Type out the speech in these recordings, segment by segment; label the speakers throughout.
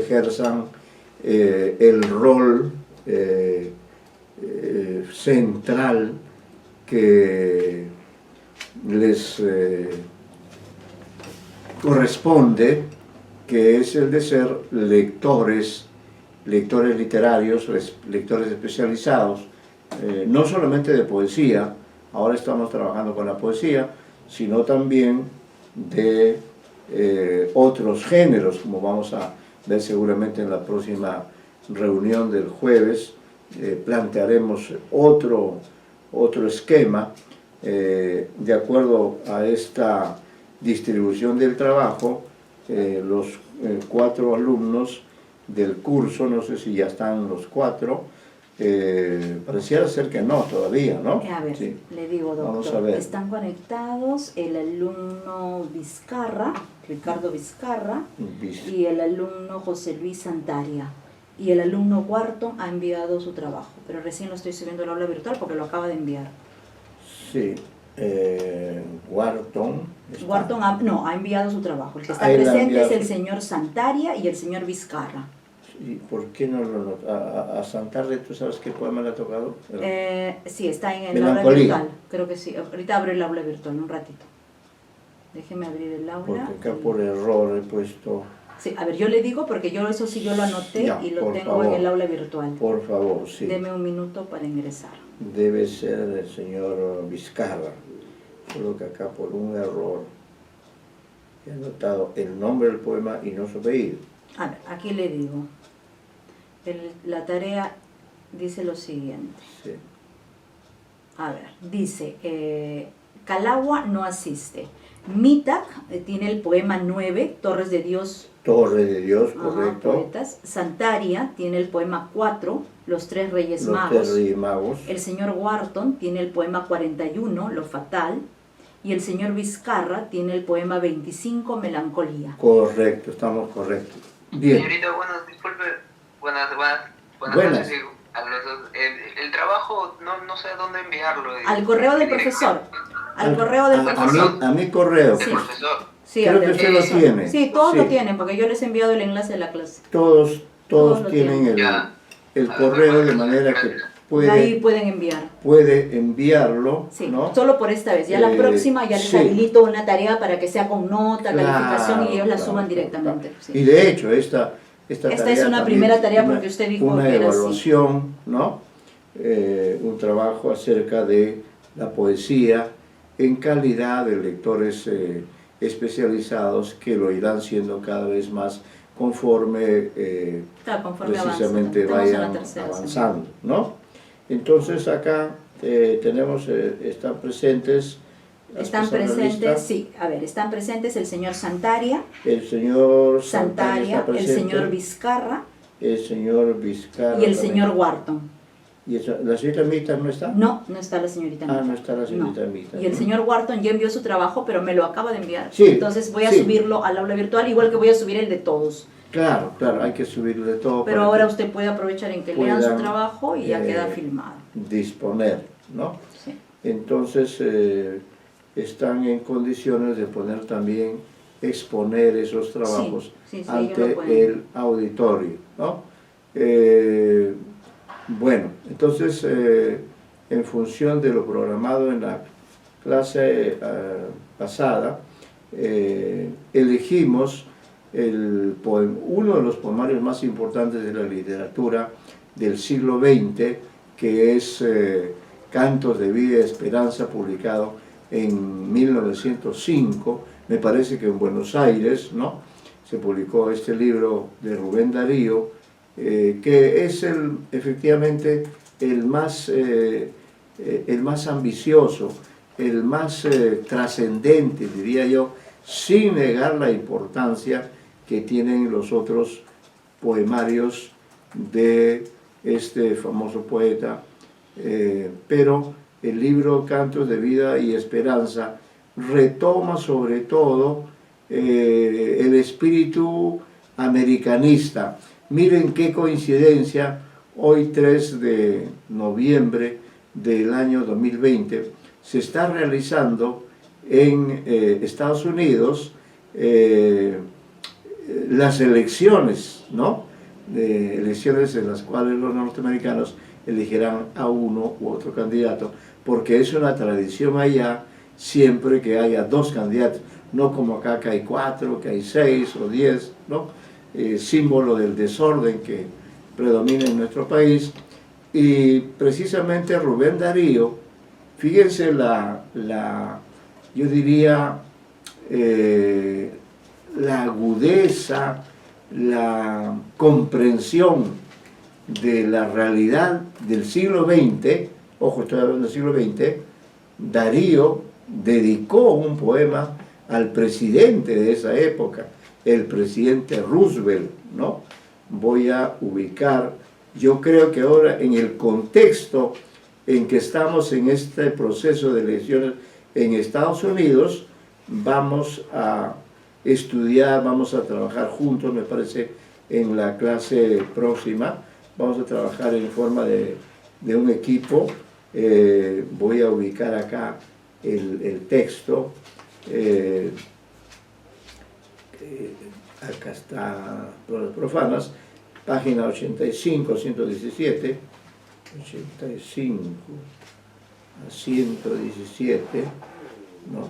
Speaker 1: ejerzan el rol central que les corresponde, que es el de ser lectores literarios, lectores especializados, no solamente de poesía, ahora estamos trabajando con la poesía, sino también de otros géneros, como vamos a ver seguramente en la próxima reunión del jueves. Plantearemos otro esquema de acuerdo a esta distribución del trabajo. Los 4 alumnos del curso, no sé si ya están los 4, pareciera ser que no, todavía, ¿no?
Speaker 2: A ver, sí. Le digo, doctor, vamos a ver. Están conectados el alumno Vizcarra, Ricardo Vizcarra, y el alumno José Luis Santaria. Y el alumno Wharton ha enviado su trabajo, pero recién lo estoy subiendo al aula virtual porque lo acaba de enviar.
Speaker 1: Sí, Wharton
Speaker 2: ha enviado su trabajo. El que está presente es el señor Santaria y el señor Vizcarra.
Speaker 1: ¿Y por qué no lo nota? ¿A Santaria tú sabes qué poema le ha tocado?
Speaker 2: Sí, está en el aula virtual, creo que sí. Ahorita abro el aula virtual, un ratito. Déjeme abrir el aula.
Speaker 1: Porque acá por error he puesto...
Speaker 2: Sí, a ver, yo le digo porque yo eso sí yo lo anoté y lo tengo en el aula virtual.
Speaker 1: Por favor, sí.
Speaker 2: Deme un minuto para ingresar.
Speaker 1: Debe ser el señor Vizcarra, solo que acá por un error he anotado el nombre del poema y no su apellido.
Speaker 2: A ver, aquí le digo. La tarea dice lo siguiente.
Speaker 1: Sí.
Speaker 2: A ver, dice, Calagua no asiste. Mitak tiene el poema 9, Torres de Dios.
Speaker 1: Torre de Dios, correcto.
Speaker 2: Poetas. Santaria tiene el poema 4, Los Tres Reyes Magos. El señor Wharton tiene el poema 41, Lo Fatal. Y el señor Vizcarra tiene el poema 25, Melancolía.
Speaker 1: Correcto, estamos correctos. Bien.
Speaker 3: Señorita, disculpe, buenas noches. El trabajo no sé a dónde enviarlo.
Speaker 2: Al correo del profesor. Al correo del profesor.
Speaker 1: A mi correo.
Speaker 3: Sí. Profesor.
Speaker 2: Sí,
Speaker 1: creo que usted lo tiene.
Speaker 2: Sí, todos lo tienen, porque yo les he enviado el enlace de la clase.
Speaker 1: Todos tienen el correo, de manera que
Speaker 2: ahí pueden enviar.
Speaker 1: Puede enviarlo,
Speaker 2: sí,
Speaker 1: ¿no?
Speaker 2: Solo por esta vez. Ya la próxima ya les habilito una tarea para que sea con nota, calificación, y ellos la suban directamente. Sí.
Speaker 1: Y de hecho, esta
Speaker 2: es una primera tarea porque usted dijo
Speaker 1: una
Speaker 2: que era
Speaker 1: evaluación,
Speaker 2: así.
Speaker 1: ¿no? Un trabajo acerca de la poesía en calidad de lectores especializados, que lo irán siendo cada vez más conforme precisamente vayan avanzando, ¿no? Entonces acá tenemos, están presentes
Speaker 2: están presentes el señor Santaria,
Speaker 1: el señor
Speaker 2: Santaria, el señor Vizcarra, y el señor Wharton.
Speaker 1: ¿Y la señorita Mita no está?
Speaker 2: No está la señorita Mita.
Speaker 1: No está la señorita Mita.
Speaker 2: Y el señor Wharton ya envió su trabajo, pero me lo acaba de enviar.
Speaker 1: Sí,
Speaker 2: entonces voy a subirlo al aula virtual, igual que voy a subir el de todos.
Speaker 1: Claro, hay que subirlo de todo.
Speaker 2: Pero ahora usted puede aprovechar en que lean su trabajo y ya queda filmado.
Speaker 1: Disponer, ¿no?
Speaker 2: Sí.
Speaker 1: Entonces, están en condiciones de poder también exponer esos trabajos ante el auditorio, ¿no? Bueno, entonces, en función de lo programado en la clase pasada, elegimos uno de los poemarios más importantes de la literatura del siglo XX, que es Cantos de Vida y Esperanza, publicado en 1905, me parece que en Buenos Aires, ¿no? Se publicó este libro de Rubén Darío, que es efectivamente el más ambicioso, el más trascendente, diría yo, sin negar la importancia que tienen los otros poemarios de este famoso poeta, pero el libro Cantos de Vida y Esperanza retoma sobre todo el espíritu americanista. Miren qué coincidencia, hoy 3 de noviembre del año 2020 se está realizando en Estados Unidos las elecciones, ¿no? Elecciones en las cuales los norteamericanos elegirán a uno u otro candidato, porque es una tradición allá siempre que haya dos candidatos, no como acá que hay 4, que hay 6 o 10, ¿no? Símbolo del desorden que predomina en nuestro país. Y precisamente Rubén Darío, fíjense yo diría, la agudeza, la comprensión de la realidad del siglo XX, ojo, estoy hablando del siglo XX, Darío dedicó un poema al presidente de esa época, el presidente Roosevelt, ¿no? Voy a ubicar, yo creo que ahora en el contexto en que estamos en este proceso de elecciones en Estados Unidos, vamos a estudiar, vamos a trabajar juntos, me parece, en la clase próxima, vamos a trabajar en forma de un equipo. Voy a ubicar acá el texto, acá está, profanas, página 85, 117, 85 a 117, no,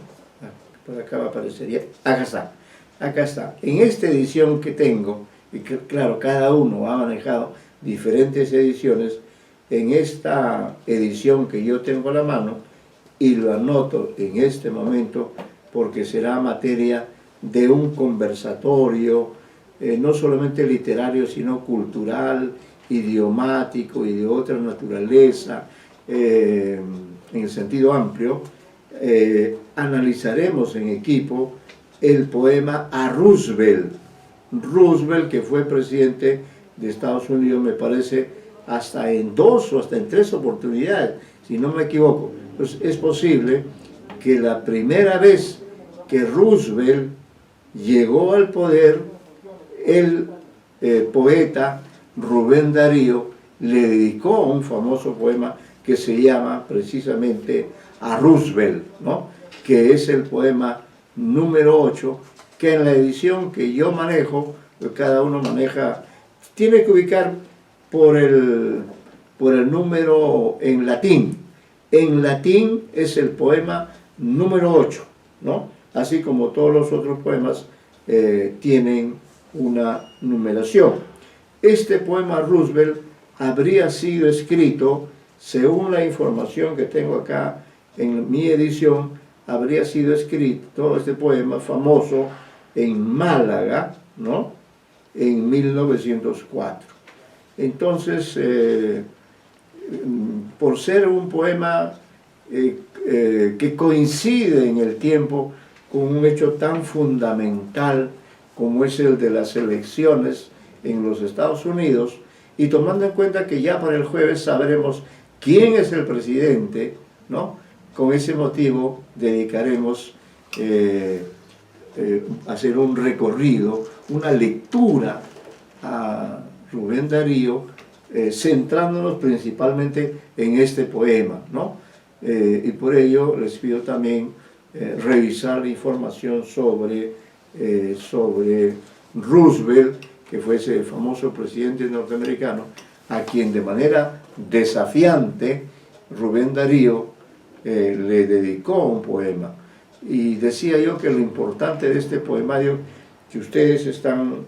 Speaker 1: por acá va a aparecer, ya, acá está, en esta edición que tengo, y que claro, cada uno ha manejado diferentes ediciones, en esta edición que yo tengo a la mano, y lo anoto en este momento, porque será materia de un conversatorio, no solamente literario, sino cultural, idiomático y de otra naturaleza, en el sentido amplio. Analizaremos en equipo el poema a Roosevelt, que fue presidente de Estados Unidos, me parece, hasta en 2 o hasta en 3 oportunidades, si no me equivoco. Pues es posible que la primera vez que Roosevelt llegó al poder, el poeta Rubén Darío le dedicó un famoso poema que se llama precisamente a Roosevelt, ¿no? Que es el poema número 8, que en la edición que yo manejo, pues cada uno maneja, tiene que ubicar por el número en latín. En latín es el poema número 8, ¿no? Así como todos los otros poemas tienen una numeración. Este poema Roosevelt habría sido escrito, según la información que tengo acá en mi edición, habría sido escrito este poema famoso en Málaga, ¿no? En 1904. Entonces, por ser un poema que coincide en el tiempo con un hecho tan fundamental como es el de las elecciones en los Estados Unidos, y tomando en cuenta que ya para el jueves sabremos quién es el presidente, ¿no? Con ese motivo dedicaremos hacer un recorrido, una lectura a Rubén Darío, centrándonos principalmente en este poema, ¿no? Y por ello les pido también revisar la información sobre Roosevelt, que fue ese famoso presidente norteamericano, a quien de manera desafiante Rubén Darío le dedicó un poema. Y decía yo que lo importante de este poemario que ustedes están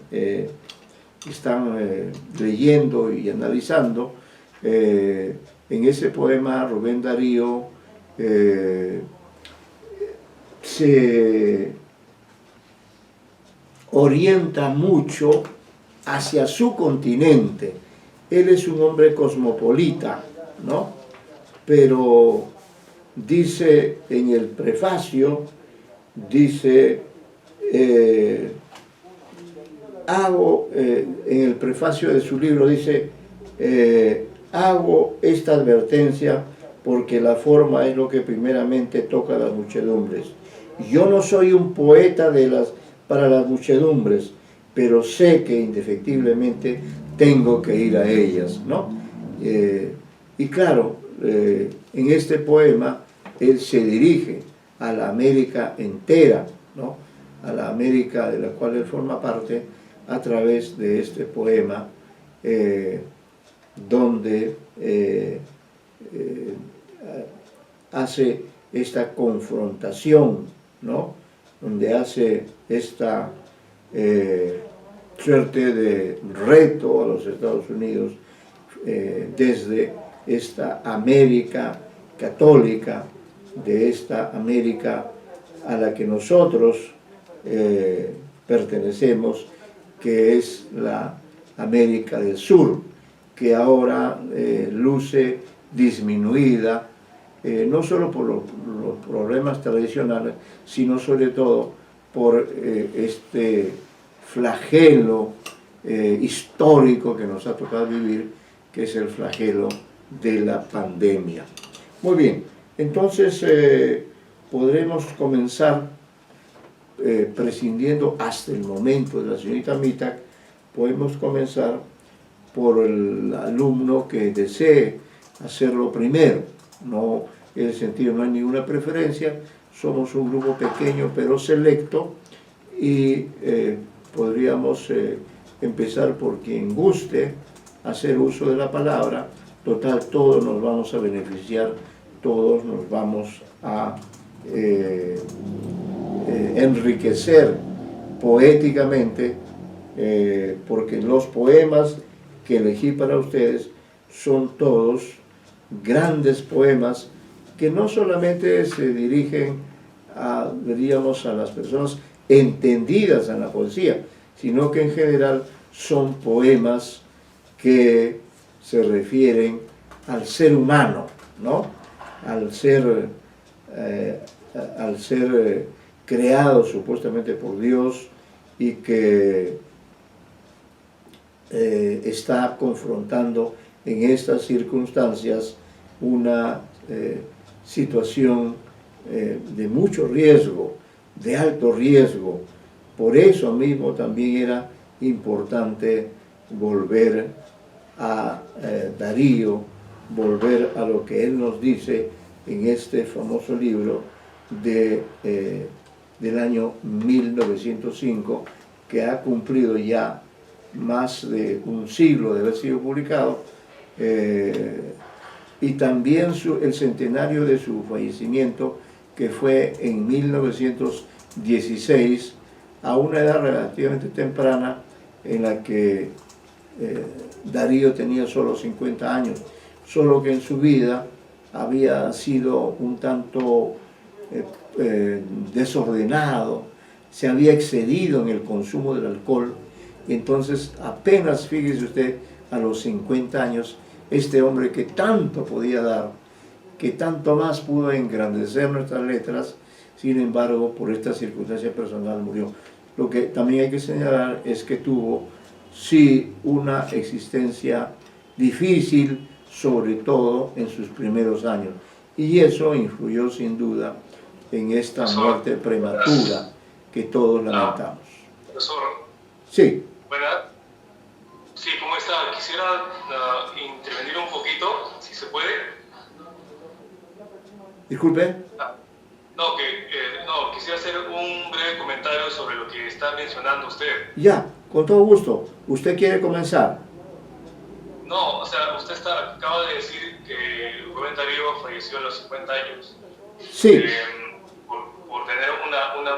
Speaker 1: leyendo y analizando, en ese poema Rubén Darío se orienta mucho hacia su continente. Él es un hombre cosmopolita, ¿no? Pero dice en el prefacio, dice, en el prefacio de su libro dice, hago esta advertencia porque la forma es lo que primeramente toca a las muchedumbres. Yo no soy un poeta para las muchedumbres, pero sé que indefectiblemente tengo que ir a ellas, ¿no? Y claro, en este poema él se dirige a la América entera, ¿no? a la América de la cual él forma parte a través de este poema, donde hace esta confrontación, ¿no? Donde hace esta suerte de reto a los Estados Unidos desde esta América católica, de esta América a la que nosotros pertenecemos, que es la América del Sur, que ahora luce disminuida, no solo por los problemas tradicionales, sino sobre todo por este flagelo histórico que nos ha tocado vivir, que es el flagelo de la pandemia. Muy bien, entonces podremos comenzar prescindiendo hasta el momento de la señorita Mitak. Podemos comenzar por el alumno que desee hacerlo primero. No, en ese sentido no hay ninguna preferencia, somos un grupo pequeño pero selecto y podríamos empezar por quien guste hacer uso de la palabra. Total, todos nos vamos a beneficiar, todos nos vamos a enriquecer poéticamente, porque los poemas que elegí para ustedes son todos grandes poemas que no solamente se dirigen a, diríamos, a las personas entendidas en la poesía, sino que en general son poemas que se refieren al ser humano, ¿no? Al ser creado supuestamente por Dios y que está confrontando en estas circunstancias una situación de mucho riesgo, de alto riesgo. Por eso mismo también era importante volver a Darío, volver a lo que él nos dice en este famoso libro del año 1905, que ha cumplido ya más de un siglo de haber sido publicado, y también el centenario de su fallecimiento, que fue en 1916, a una edad relativamente temprana, en la que Darío tenía solo 50 años, solo que en su vida había sido un tanto desordenado, se había excedido en el consumo del alcohol, y entonces apenas, fíjese usted, a los 50 años, este hombre que tanto podía dar, que tanto más pudo engrandecer nuestras letras, sin embargo, por esta circunstancia personal murió. Lo que también hay que señalar es que tuvo, sí, una existencia difícil, sobre todo en sus primeros años, y eso influyó sin duda en esta muerte prematura que todos lamentamos.
Speaker 4: Profesor.
Speaker 1: Sí.
Speaker 4: ¿Verdad? Sí, ¿cómo está? Quisiera intervenir un poquito, si se puede.
Speaker 1: Disculpe.
Speaker 4: No, quisiera hacer un breve comentario sobre lo que está mencionando usted.
Speaker 1: Ya, con todo gusto. ¿Usted quiere comenzar?
Speaker 4: No, o sea, usted acaba de decir que Rubén Darío falleció a los 50 años.
Speaker 1: Sí.
Speaker 4: Por tener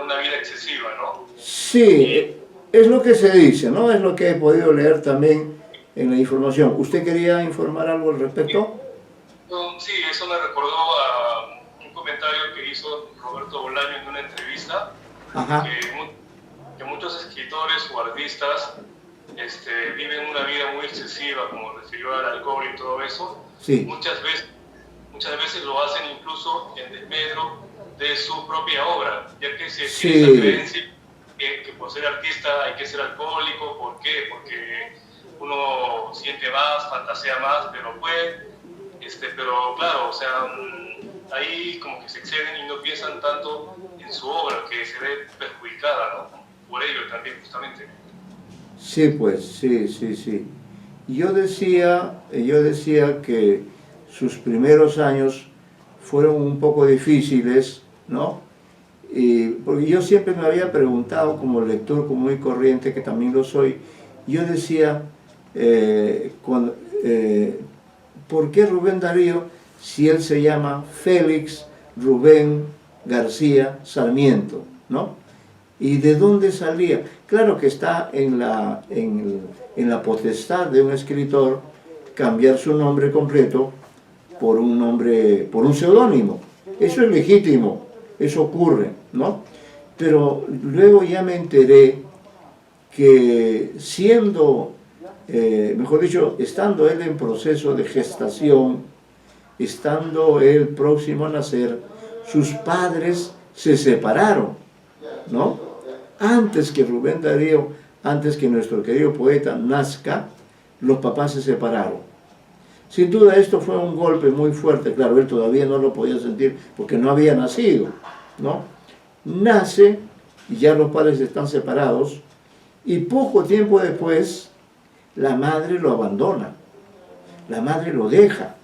Speaker 4: una vida excesiva, ¿no?
Speaker 1: Sí, es lo que se dice, ¿no? Es lo que he podido leer también en la información. ¿Usted quería informar algo al respecto?
Speaker 4: Sí, eso me recordó a un comentario que hizo Roberto Bolaño en una entrevista.
Speaker 1: Ajá.
Speaker 4: Que muchos escritores o artistas viven una vida muy excesiva, como refirió al alcohol y todo eso.
Speaker 1: Sí.
Speaker 4: Muchas veces lo hacen incluso en desmedro de su propia obra, ya que se tiene esa creencia que por ser artista hay que ser alcohólico. ¿Por qué? Porque uno siente más, fantasea más de lo que puede, pero claro, o sea, ahí como que se exceden y no piensan tanto en su obra, que se ve perjudicada, ¿no? Por ello también, justamente.
Speaker 1: Sí, pues, sí. Yo decía que sus primeros años fueron un poco difíciles, ¿no? porque yo siempre me había preguntado, como lector común y corriente, que también lo soy, yo decía, ¿por qué Rubén Darío si él se llama Félix Rubén García Sarmiento, ¿no? ¿Y de dónde salía? Claro que está en la potestad de un escritor cambiar su nombre completo por un seudónimo. Eso es legítimo, eso ocurre, ¿no? Pero luego ya me enteré que siendo, mejor dicho, estando él en proceso de gestación, estando él próximo a nacer, sus padres se separaron, ¿no? Antes que Rubén Darío, antes que nuestro querido poeta nazca, los papás se separaron. Sin duda esto fue un golpe muy fuerte, claro, él todavía no lo podía sentir porque no había nacido, ¿no? Nace y ya los padres están separados y poco tiempo después la madre lo abandona, la madre lo deja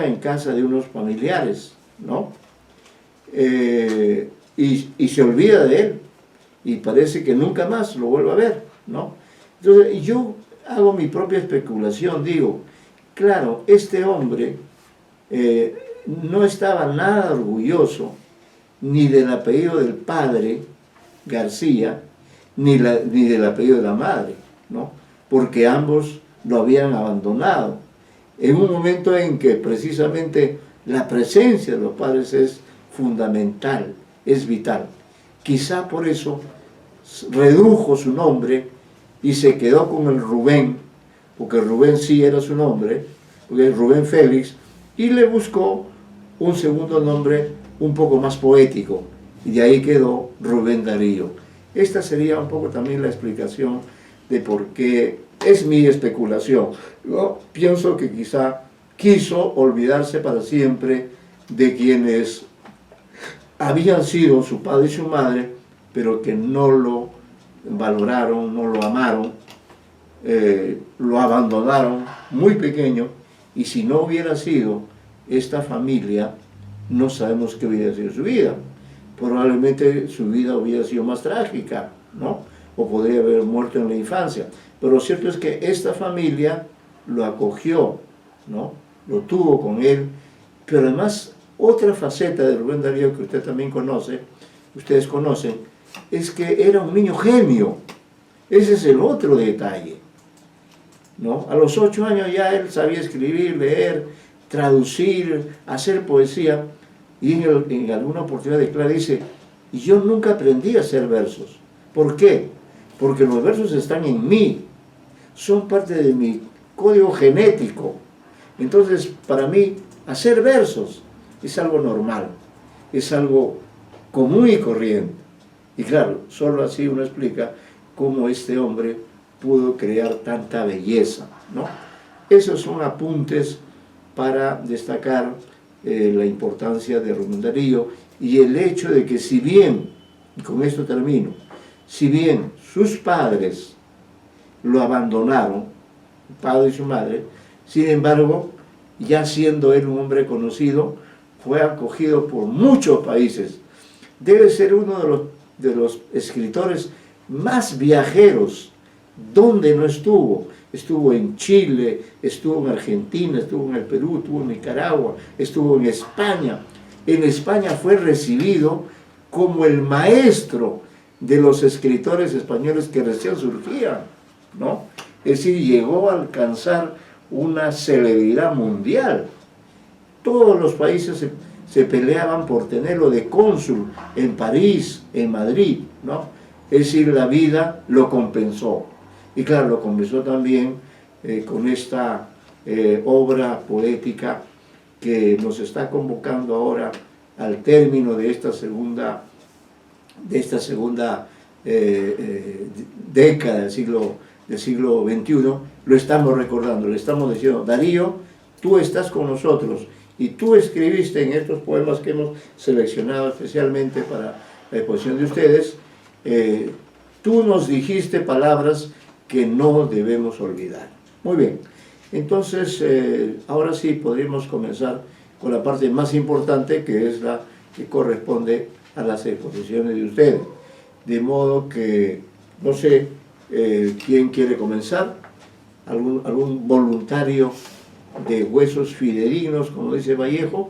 Speaker 1: en casa de unos familiares, ¿no? Y se olvida de él y parece que nunca más lo vuelve a ver, ¿no? Entonces yo hago mi propia especulación, digo, claro, este hombre no estaba nada orgulloso ni del apellido del padre, García, ni del apellido de la madre, ¿no? Porque ambos lo habían abandonado. En un momento en que precisamente la presencia de los padres es fundamental, es vital. Quizá por eso redujo su nombre y se quedó con el Rubén, porque Rubén sí era su nombre, porque es Rubén Félix, y le buscó un segundo nombre un poco más poético, y de ahí quedó Rubén Darío. Esta sería un poco también la explicación de por qué, es mi especulación. Yo pienso que quizá quiso olvidarse para siempre de quienes habían sido su padre y su madre, pero que no lo valoraron, no lo amaron, lo abandonaron muy pequeño, y si no hubiera sido esta familia, no sabemos qué hubiera sido su vida. Probablemente su vida hubiera sido más trágica, ¿no? O podría haber muerto en la infancia. Pero lo cierto es que esta familia lo acogió, ¿no? Lo tuvo con él. Pero además, otra faceta de Rubén Darío que usted también conoce, ustedes conocen, es que era un niño genio. Ese es el otro detalle, ¿no? A los 8 años ya él sabía escribir, leer, traducir, hacer poesía, y en alguna oportunidad declara, dice, y yo nunca aprendí a hacer versos. ¿Por qué? Porque los versos están en mí, son parte de mi código genético. Entonces, para mí, hacer versos es algo normal, es algo común y corriente. Y claro, solo así uno explica cómo este hombre pudo crear tanta belleza, ¿no? Esos son apuntes para destacar la importancia de Rubén Darío y el hecho de que si bien, y con esto termino, si bien sus padres lo abandonaron, el padre y su madre, sin embargo, ya siendo él un hombre conocido, fue acogido por muchos países. Debe ser uno de los escritores más viajeros. ¿Dónde no estuvo? Estuvo en Chile, estuvo en Argentina, estuvo en el Perú, estuvo en Nicaragua, estuvo en España. En España fue recibido como el maestro de los escritores españoles que recién surgían, ¿no? Es decir, llegó a alcanzar una celebridad mundial. Todos los países se peleaban por tenerlo de cónsul en París, en Madrid, ¿no? Es decir, la vida lo compensó. Y claro, lo compensó también con esta obra poética que nos está convocando ahora al término de esta segunda década del siglo XXI. Lo estamos recordando, le estamos diciendo, Darío, tú estás con nosotros y tú escribiste en estos poemas que hemos seleccionado especialmente para la exposición de ustedes, tú nos dijiste palabras que no debemos olvidar. Muy bien, entonces ahora sí podríamos comenzar con la parte más importante, que es la que corresponde a las exposiciones de ustedes. De modo que, no sé, ¿quién quiere comenzar? ¿Algún voluntario de huesos fidedignos, como dice Vallejo?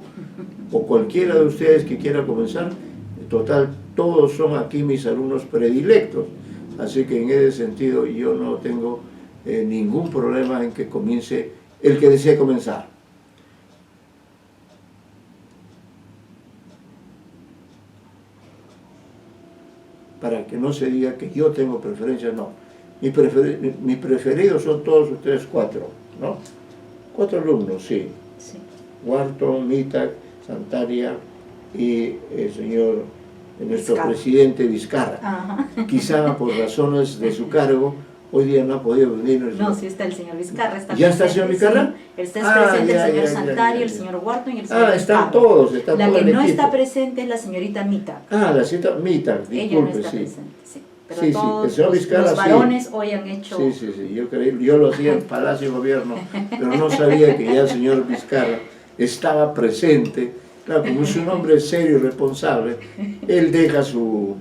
Speaker 1: O cualquiera de ustedes que quiera comenzar. En total, todos son aquí mis alumnos predilectos. Así que en ese sentido yo no tengo ningún problema en que comience el que desee comenzar. Para que no se diga que yo tengo preferencia, no. Mis preferidos son todos ustedes cuatro, ¿no? 4 alumnos, sí. Wharton, Mitak, Santaria y el señor, nuestro presidente Vizcarra. Ajá. Quizá por razones de su cargo, hoy día no ha podido venir.
Speaker 2: No, sí está el señor Vizcarra. Está
Speaker 1: ¿Ya está el señor Vizcarra?
Speaker 2: Sí. Está presente el señor Santaria, el señor Wharton y el señor
Speaker 1: están
Speaker 2: Vizcarra.
Speaker 1: Todos.
Speaker 2: La que no está presente es la señorita Mitak.
Speaker 1: La señorita Mitak, disculpe,
Speaker 2: ella no está presente, sí. Pero
Speaker 1: sí,
Speaker 2: todos
Speaker 1: el señor Vizcarra,
Speaker 2: los varones hoy han hecho...
Speaker 1: Sí, yo lo hacía en Palacio de Gobierno, pero no sabía que ya el señor Vizcarra estaba presente. Claro, como es un hombre serio y responsable, él deja su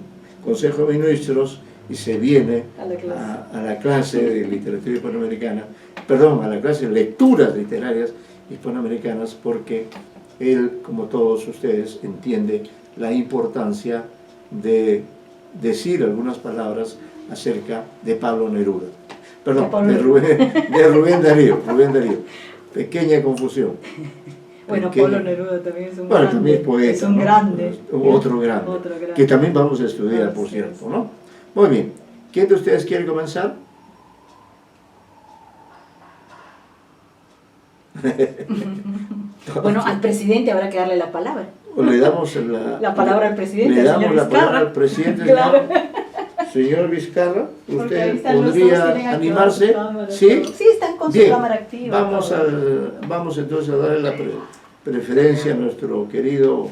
Speaker 1: Consejo de Ministros y se viene a la clase de literatura hispanoamericana, perdón, a la clase de lecturas literarias hispanoamericanas, porque él, como todos ustedes, entiende la importancia de decir algunas palabras acerca de Pablo Neruda. Perdón, de Rubén Darío. Pequeña confusión.
Speaker 2: Bueno, Pablo Neruda también es un grande.
Speaker 1: También es poeta,
Speaker 2: es un grande.
Speaker 1: Otro grande. Que también vamos a estudiar, por cierto, ¿no? Muy bien. ¿Quién de ustedes quiere comenzar?
Speaker 2: Bueno, al presidente habrá que darle la palabra.
Speaker 1: O le damos
Speaker 2: la palabra al presidente.
Speaker 1: Le damos la palabra al presidente. Claro. Señor Vizcarra, ¿usted podría animarse? ¿Sí?
Speaker 2: Sí, están con su cámara activa.
Speaker 1: Vamos entonces a darle la preferencia a nuestro querido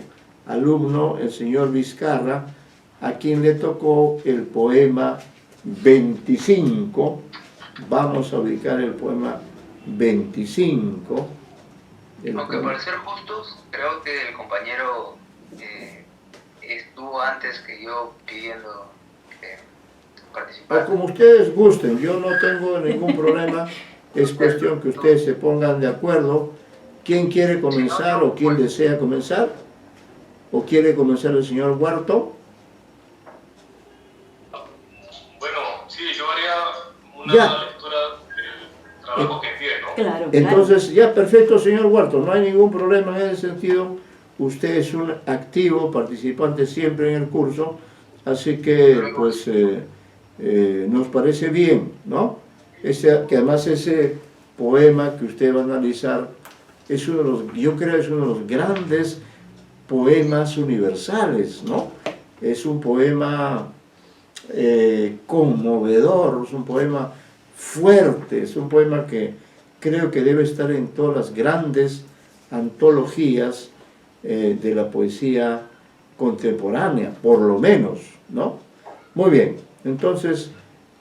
Speaker 1: alumno, el señor Vizcarra, a quien le tocó el poema 25. Vamos a ubicar el poema 25.
Speaker 3: Aunque para ser justos, creo que el compañero estuvo antes que yo pidiendo participar.
Speaker 1: O como ustedes gusten, yo no tengo ningún problema, es cuestión que ustedes se pongan de acuerdo. ¿Quién quiere comenzar o quién desea comenzar? ¿O quiere comenzar el señor Wharton?
Speaker 4: Bueno, sí, yo haría una lectura del trabajo que tiene, ¿no?
Speaker 2: Claro.
Speaker 1: Entonces, ya perfecto, señor Wharton, no hay ningún problema en ese sentido. Usted es un activo participante siempre en el curso, así que pues nos parece bien, ¿no? Que además ese poema que usted va a analizar es uno de los, yo creo, es uno de los grandes poemas universales, ¿no? Es un poema conmovedor, es un poema fuerte, es un poema que creo que debe estar en todas las grandes antologías de la poesía contemporánea, por lo menos, ¿no? Muy bien, entonces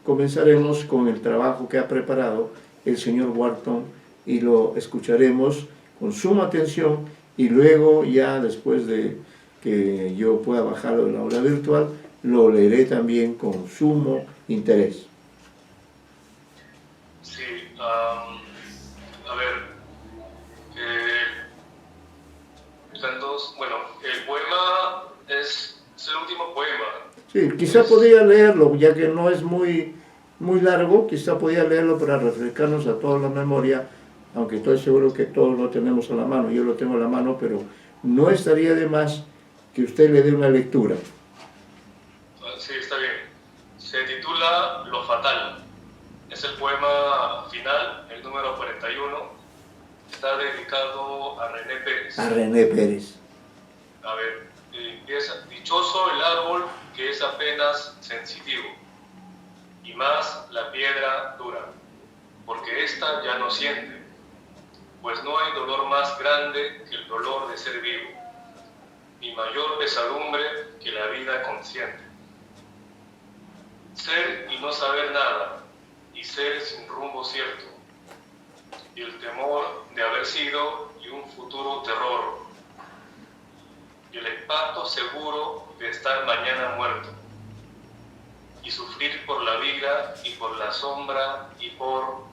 Speaker 1: comenzaremos con el trabajo que ha preparado el señor Wharton y lo escucharemos con suma atención y luego ya después de que yo pueda bajarlo de la aula virtual, lo leeré también con sumo interés.
Speaker 4: Sí, a ver, están dos, bueno, el poema es el último poema.
Speaker 1: Sí, quizá podría leerlo, ya que no es muy largo, quizá podría leerlo para refrescarnos a todos la memoria, aunque estoy seguro que todos lo tenemos a la mano, yo lo tengo a la mano, pero no estaría de más que usted le dé una lectura.
Speaker 4: Sí, está bien. Se titula Lo Fatal. Es el poema final, el número 41. Está dedicado a René Pérez.
Speaker 1: A René Pérez.
Speaker 4: A ver, empieza. Dichoso el árbol que es apenas sensitivo, y más la piedra dura, porque ésta ya no siente, pues no hay dolor más grande que el dolor de ser vivo, ni mayor pesadumbre que la vida consciente. Ser y no saber nada, y ser sin rumbo cierto, y el temor de haber sido y un futuro terror. y el espanto seguro de estar mañana muerto, y sufrir por la vida y por la sombra y por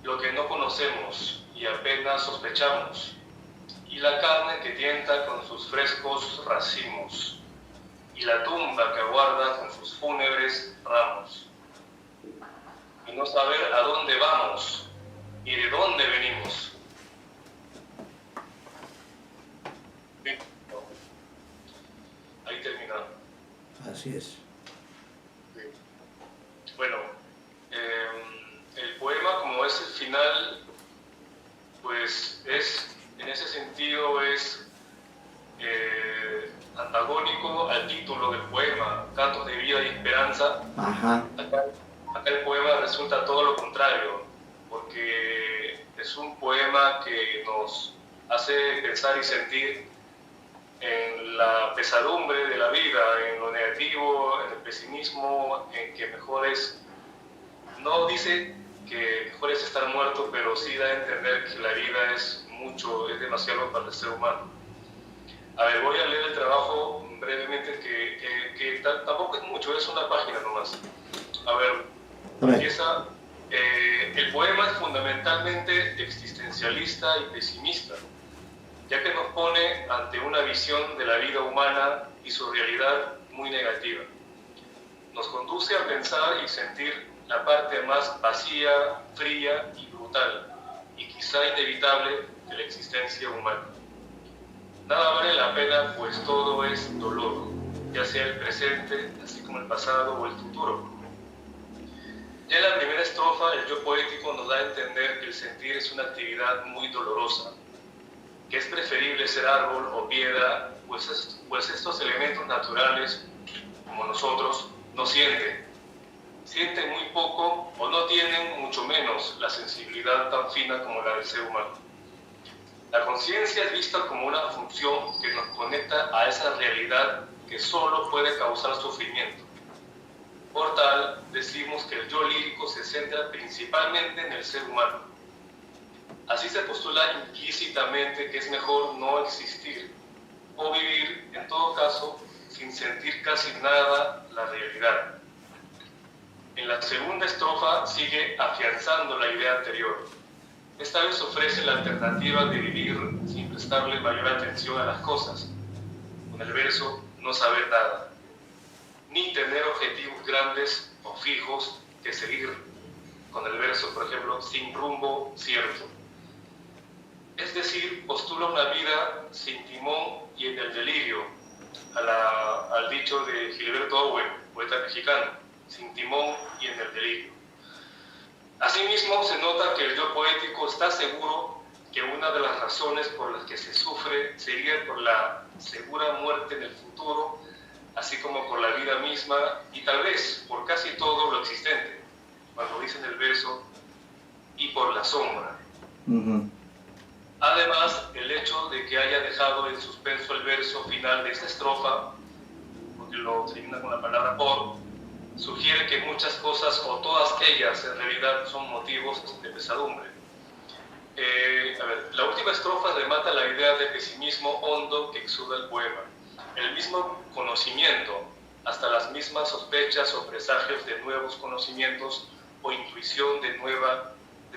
Speaker 4: lo que no conocemos y apenas sospechamos, y la carne que tienta con sus frescos racimos, y la tumba que aguarda con sus fúnebres ramos, y no saber a dónde vamos y de dónde venimos. Ahí terminamos.
Speaker 1: Así es.
Speaker 4: Bueno, el poema, como es el final, pues es, en ese sentido, es antagónico al título del poema, Cantos de Vida y Esperanza.
Speaker 1: Ajá.
Speaker 4: Acá el poema resulta todo lo contrario, porque es un poema que nos hace pensar y sentir en la pesadumbre de la vida, en lo negativo, en el pesimismo, en que mejor es, no dice que mejor es estar muerto, pero sí da a entender que la vida es mucho, es demasiado para el ser humano. A ver, voy a leer el trabajo brevemente, que tampoco es mucho, es una página nomás. A ver, empieza, el poema es fundamentalmente existencialista y pesimista, ya que nos pone ante una visión de la vida humana y su realidad muy negativa. Nos conduce a pensar y sentir la parte más vacía, fría y brutal, y quizá inevitable de la existencia humana. Nada vale la pena, pues todo es dolor, ya sea el presente, así como el pasado o el futuro. Ya en la primera estrofa, el yo poético nos da a entender que el sentir es una actividad muy dolorosa, que es preferible ser árbol o piedra, pues estos elementos naturales, como nosotros, no sienten. Sienten muy poco o no tienen mucho menos la sensibilidad tan fina como la del ser humano. La conciencia es vista como una función que nos conecta a esa realidad que solo puede causar sufrimiento. Por tal, decimos que el yo lírico se centra principalmente en el ser humano. Así se postula implícitamente que es mejor no existir o vivir, en todo caso, sin sentir casi nada la realidad. En la segunda estrofa sigue afianzando la idea anterior. Esta vez ofrece la alternativa de vivir sin prestarle mayor atención a las cosas. Con el verso, no saber nada, ni tener objetivos grandes o fijos que seguir. Con el verso, por ejemplo, sin rumbo cierto. Es decir, postula una vida sin timón y en el delirio, al dicho de Gilberto Owen, poeta mexicano, sin timón y en el delirio. Asimismo, se nota que el yo poético está seguro que una de las razones por las que se sufre sería por la segura muerte en el futuro, así como por la vida misma y tal vez por casi todo lo existente, cuando dice en el verso, y por la sombra. Además, el hecho de que haya dejado en suspenso el verso final de esta estrofa, porque lo termina con la palabra por, sugiere que muchas cosas o todas ellas en realidad son motivos de pesadumbre. La última estrofa remata la idea de pesimismo hondo que exuda el poema. El mismo conocimiento, hasta las mismas sospechas o presagios de nuevos conocimientos o intuición de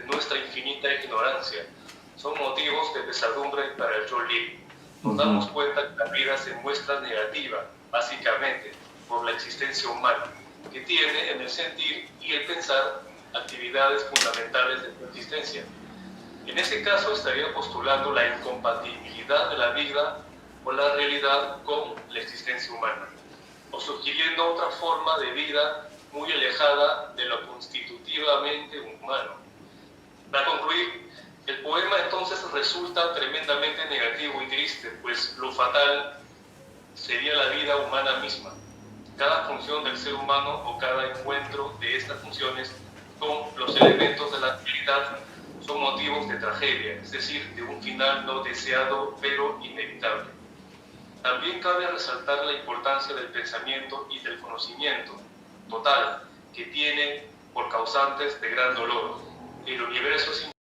Speaker 4: nuestra infinita ignorancia, son motivos de pesadumbre para el yo lírico. Nos damos cuenta que la vida se muestra negativa, básicamente, por la existencia humana, que tiene en el sentir y el pensar actividades fundamentales de su existencia. En ese caso estaría postulando la incompatibilidad de la vida o la realidad con la existencia humana, o sugiriendo otra forma de vida muy alejada de lo constitutivamente humano. Para concluir, el poema entonces resulta tremendamente negativo y triste, pues lo fatal sería la vida humana misma. Cada función del ser humano o cada encuentro de estas funciones con los elementos de la realidad son motivos de tragedia, es decir, de un final no deseado pero inevitable. También cabe resaltar la importancia del pensamiento y del conocimiento total que tiene por causantes de gran dolor. El universo es